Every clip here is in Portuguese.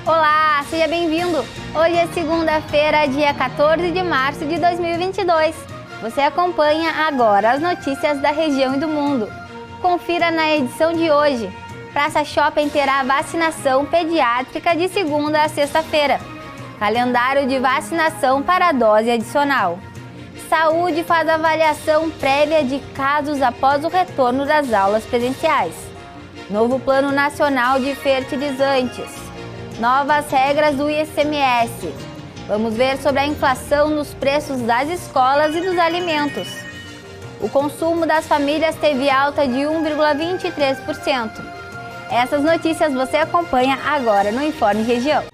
Olá, seja bem-vindo! Hoje é segunda-feira, dia 14 de março de 2022. Você acompanha agora as notícias da região e do mundo. Confira na edição de hoje. Praça Shopping terá vacinação pediátrica de segunda a sexta-feira. Calendário de vacinação para a dose adicional. Saúde faz avaliação prévia de casos após o retorno das aulas presenciais. Novo Plano Nacional de Fertilizantes. Novas regras do ICMS. Vamos ver sobre a inflação nos preços das escolas e dos alimentos. O consumo das famílias teve alta de 1,23%. Essas notícias você acompanha agora no Informe Região.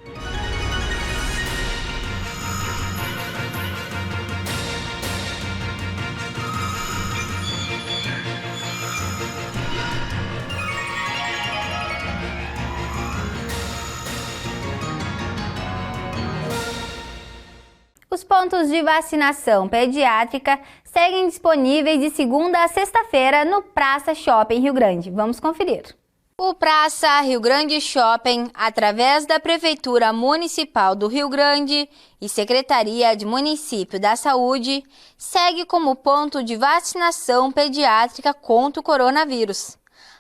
Os pontos de vacinação pediátrica seguem disponíveis de segunda a sexta-feira no Praça Shopping Rio Grande. Vamos conferir. O Praça Rio Grande Shopping, através da Prefeitura Municipal do Rio Grande e Secretaria de Município da Saúde, segue como ponto de vacinação pediátrica contra o coronavírus.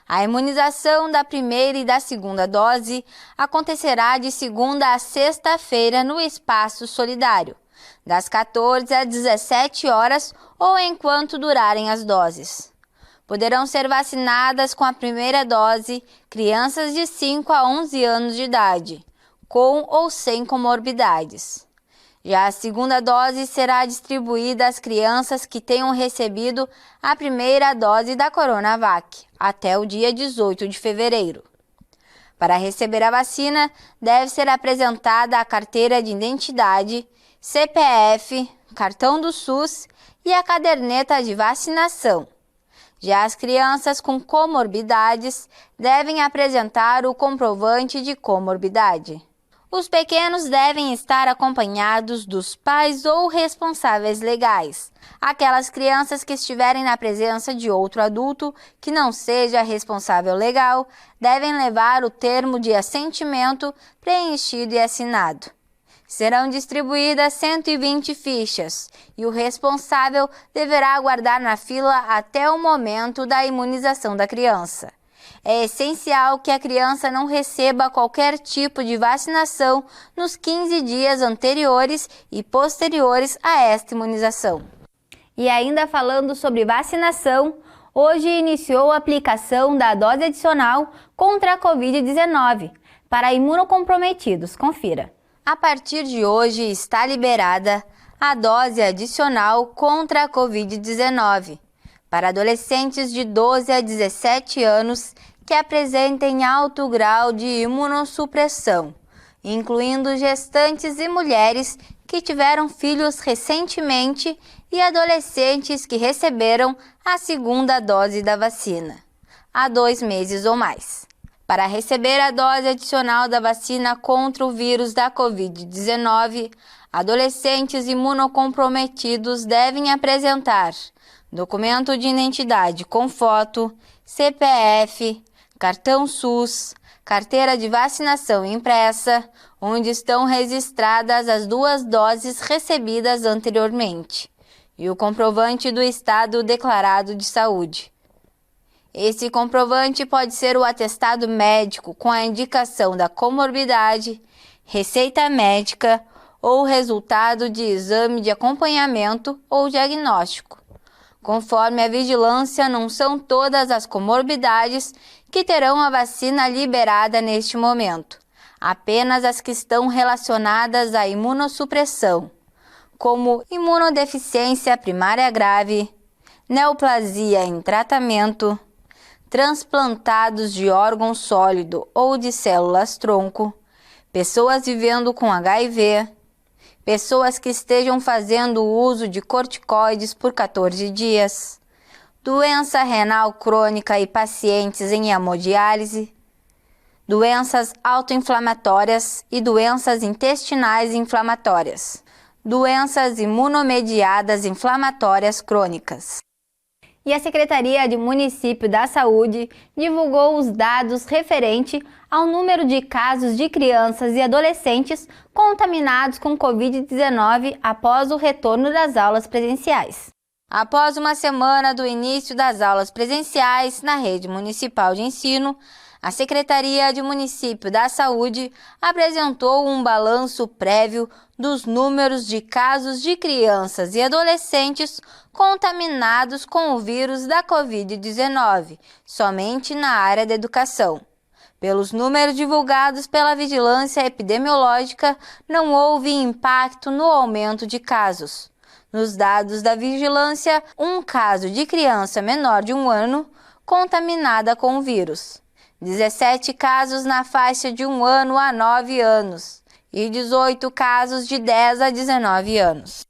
A imunização da primeira e da segunda dose acontecerá de segunda a sexta-feira no Espaço Solidário, das 14 às 17 horas ou enquanto durarem as doses. Poderão ser vacinadas com a primeira dose crianças de 5 a 11 anos de idade, com ou sem comorbidades. Já a segunda dose será distribuída às crianças que tenham recebido a primeira dose da Coronavac, até o dia 18 de fevereiro. Para receber a vacina, deve ser apresentada a carteira de identidade, CPF, cartão do SUS e a caderneta de vacinação. Já as crianças com comorbidades devem apresentar o comprovante de comorbidade. Os pequenos devem estar acompanhados dos pais ou responsáveis legais. Aquelas crianças que estiverem na presença de outro adulto que não seja responsável legal devem levar o termo de assentimento preenchido e assinado. Serão distribuídas 120 fichas e o responsável deverá aguardar na fila até o momento da imunização da criança. É essencial que a criança não receba qualquer tipo de vacinação nos 15 dias anteriores e posteriores a esta imunização. E ainda falando sobre vacinação, hoje iniciou a aplicação da dose adicional contra a Covid-19 para imunocomprometidos. Confira. A partir de hoje está liberada a dose adicional contra a Covid-19 para adolescentes de 12 a 17 anos que apresentem alto grau de imunossupressão, incluindo gestantes e mulheres que tiveram filhos recentemente e adolescentes que receberam a segunda dose da vacina há 2 meses ou mais. Para receber a dose adicional da vacina contra o vírus da Covid-19, adolescentes imunocomprometidos devem apresentar documento de identidade com foto, CPF, cartão SUS, carteira de vacinação impressa, onde estão registradas as 2 doses recebidas anteriormente, e o comprovante do estado declarado de saúde. Esse comprovante pode ser o atestado médico com a indicação da comorbidade, receita médica ou resultado de exame de acompanhamento ou diagnóstico. Conforme a vigilância, não são todas as comorbidades que terão a vacina liberada neste momento, apenas as que estão relacionadas à imunossupressão, como imunodeficiência primária grave, neoplasia em tratamento, transplantados de órgão sólido ou de células-tronco, pessoas vivendo com HIV, pessoas que estejam fazendo uso de corticoides por 14 dias, doença renal crônica e pacientes em hemodiálise, doenças autoinflamatórias e doenças intestinais inflamatórias, doenças imunomediadas inflamatórias crônicas. E a Secretaria de Município da Saúde divulgou os dados referente ao número de casos de crianças e adolescentes contaminados com Covid-19 após o retorno das aulas presenciais. Após uma semana do início das aulas presenciais na rede municipal de ensino, a Secretaria de Município da Saúde apresentou um balanço prévio dos números de casos de crianças e adolescentes contaminados com o vírus da Covid-19, somente na área da educação. Pelos números divulgados pela Vigilância Epidemiológica, não houve impacto no aumento de casos. Nos dados da Vigilância, um caso de criança menor de 1 ano contaminada com o vírus. 17 casos na faixa de 1 ano a 9 anos e 18 casos de 10 a 19 anos.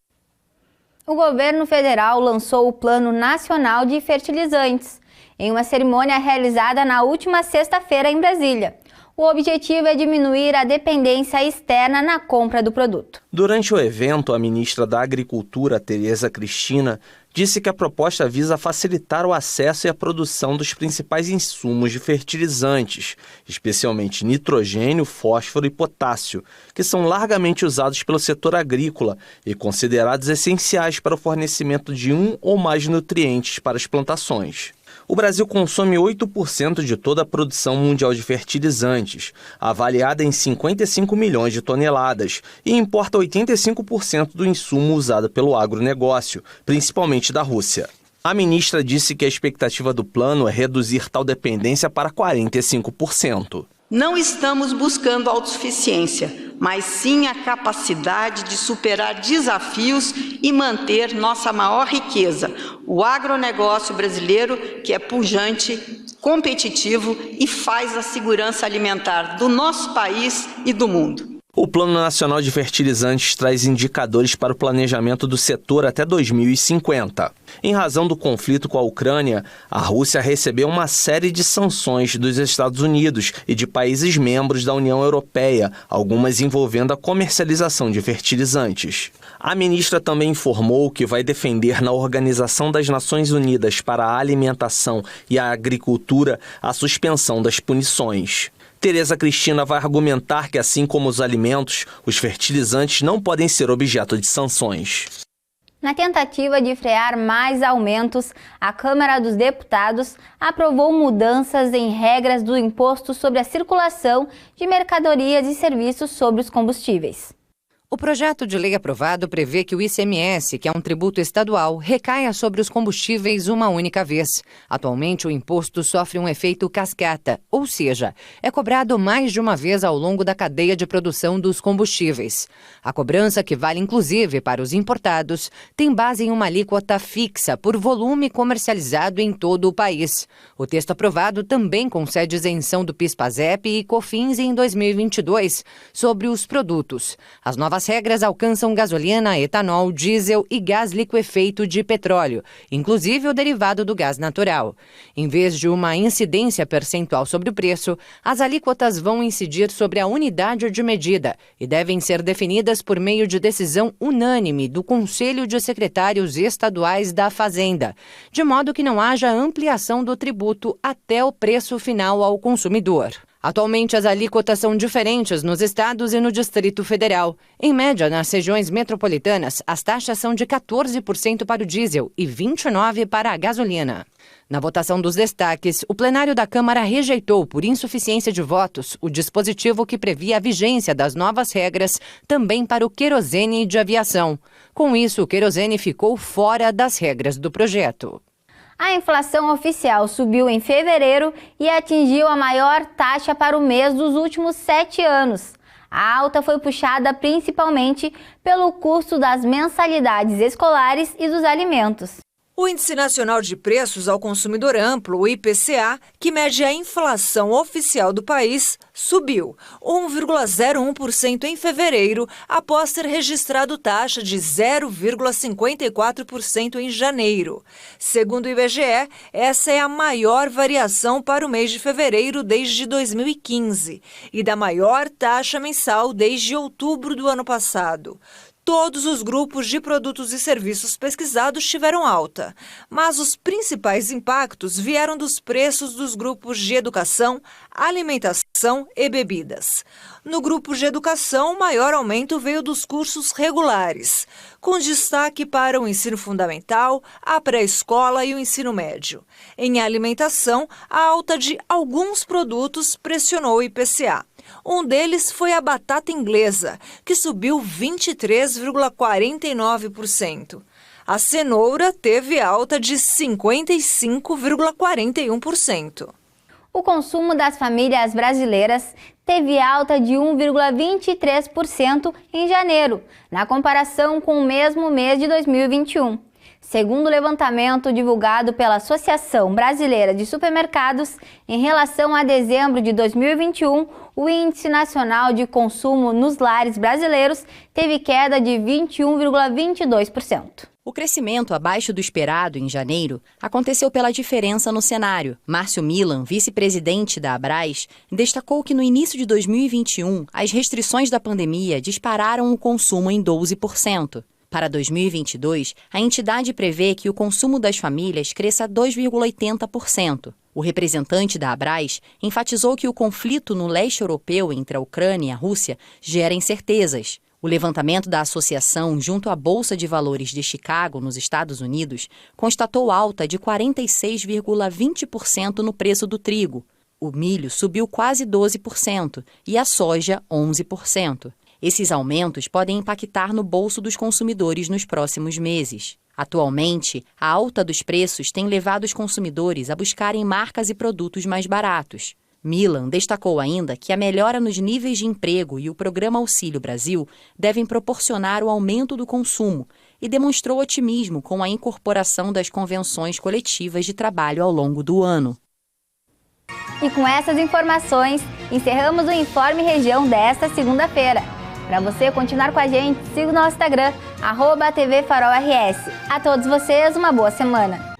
O governo federal lançou o Plano Nacional de Fertilizantes, em uma cerimônia realizada na última sexta-feira em Brasília. O objetivo é diminuir a dependência externa na compra do produto. Durante o evento, a ministra da Agricultura, Tereza Cristina, disse que a proposta visa facilitar o acesso e a produção dos principais insumos de fertilizantes, especialmente nitrogênio, fósforo e potássio, que são largamente usados pelo setor agrícola e considerados essenciais para o fornecimento de um ou mais nutrientes para as plantações. O Brasil consome 8% de toda a produção mundial de fertilizantes, avaliada em 55 milhões de toneladas, e importa 85% do insumo usado pelo agronegócio, principalmente da Rússia. A ministra disse que a expectativa do plano é reduzir tal dependência para 45%. Não estamos buscando autossuficiência, mas sim a capacidade de superar desafios e manter nossa maior riqueza, o agronegócio brasileiro, que é pujante, competitivo e faz a segurança alimentar do nosso país e do mundo. O Plano Nacional de Fertilizantes traz indicadores para o planejamento do setor até 2050. Em razão do conflito com a Ucrânia, a Rússia recebeu uma série de sanções dos Estados Unidos e de países membros da União Europeia, algumas envolvendo a comercialização de fertilizantes. A ministra também informou que vai defender na Organização das Nações Unidas para a Alimentação e a Agricultura a suspensão das punições. Tereza Cristina vai argumentar que, assim como os alimentos, os fertilizantes não podem ser objeto de sanções. Na tentativa de frear mais aumentos, a Câmara dos Deputados aprovou mudanças em regras do imposto sobre a circulação de mercadorias e serviços sobre os combustíveis. O projeto de lei aprovado prevê que o ICMS, que é um tributo estadual, recaia sobre os combustíveis uma única vez. Atualmente, o imposto sofre um efeito cascata, ou seja, é cobrado mais de uma vez ao longo da cadeia de produção dos combustíveis. A cobrança, que vale inclusive para os importados, tem base em uma alíquota fixa por volume comercializado em todo o país. O texto aprovado também concede isenção do PIS/PASEP e COFINS em 2022 sobre os produtos. As novas regras alcançam gasolina, etanol, diesel e gás liquefeito de petróleo, inclusive o derivado do gás natural. Em vez de uma incidência percentual sobre o preço, as alíquotas vão incidir sobre a unidade de medida e devem ser definidas por meio de decisão unânime do Conselho de Secretários Estaduais da Fazenda, de modo que não haja ampliação do tributo até o preço final ao consumidor. Atualmente, as alíquotas são diferentes nos estados e no Distrito Federal. Em média, nas regiões metropolitanas, as taxas são de 14% para o diesel e 29% para a gasolina. Na votação dos destaques, o plenário da Câmara rejeitou, por insuficiência de votos, o dispositivo que previa a vigência das novas regras também para o querosene de aviação. Com isso, o querosene ficou fora das regras do projeto. A inflação oficial subiu em fevereiro e atingiu a maior taxa para o mês dos últimos 7 anos. A alta foi puxada principalmente pelo custo das mensalidades escolares e dos alimentos. O Índice Nacional de Preços ao Consumidor Amplo, o IPCA, que mede a inflação oficial do país, subiu 1,01% em fevereiro, após ter registrado taxa de 0,54% em janeiro. Segundo o IBGE, essa é a maior variação para o mês de fevereiro desde 2015 e da maior taxa mensal desde outubro do ano passado. Todos os grupos de produtos e serviços pesquisados tiveram alta, mas os principais impactos vieram dos preços dos grupos de educação, alimentação e bebidas. No grupo de educação, o maior aumento veio dos cursos regulares, com destaque para o ensino fundamental, a pré-escola e o ensino médio. Em alimentação, a alta de alguns produtos pressionou o IPCA. Um deles foi a batata inglesa, que subiu 23,49%. A cenoura teve alta de 55,41%. O consumo das famílias brasileiras teve alta de 1,23% em janeiro, na comparação com o mesmo mês de 2021. Segundo o levantamento divulgado pela Associação Brasileira de Supermercados, em relação a dezembro de 2021, o Índice Nacional de Consumo nos Lares Brasileiros teve queda de 21,22%. O crescimento abaixo do esperado em janeiro aconteceu pela diferença no cenário. Márcio Milan, vice-presidente da Abras, destacou que no início de 2021, as restrições da pandemia dispararam o consumo em 12%. Para 2022, a entidade prevê que o consumo das famílias cresça 2,80%. O representante da Abras enfatizou que o conflito no leste europeu entre a Ucrânia e a Rússia gera incertezas. O levantamento da associação junto à Bolsa de Valores de Chicago, nos Estados Unidos, constatou alta de 46,20% no preço do trigo. O milho subiu quase 12% e a soja 11%. Esses aumentos podem impactar no bolso dos consumidores nos próximos meses. Atualmente, a alta dos preços tem levado os consumidores a buscarem marcas e produtos mais baratos. Milan destacou ainda que a melhora nos níveis de emprego e o Programa Auxílio Brasil devem proporcionar o aumento do consumo e demonstrou otimismo com a incorporação das convenções coletivas de trabalho ao longo do ano. E com essas informações, encerramos o Informe Região desta segunda-feira. Para você continuar com a gente, siga o nosso Instagram, @TVFarolRS. A todos vocês, uma boa semana.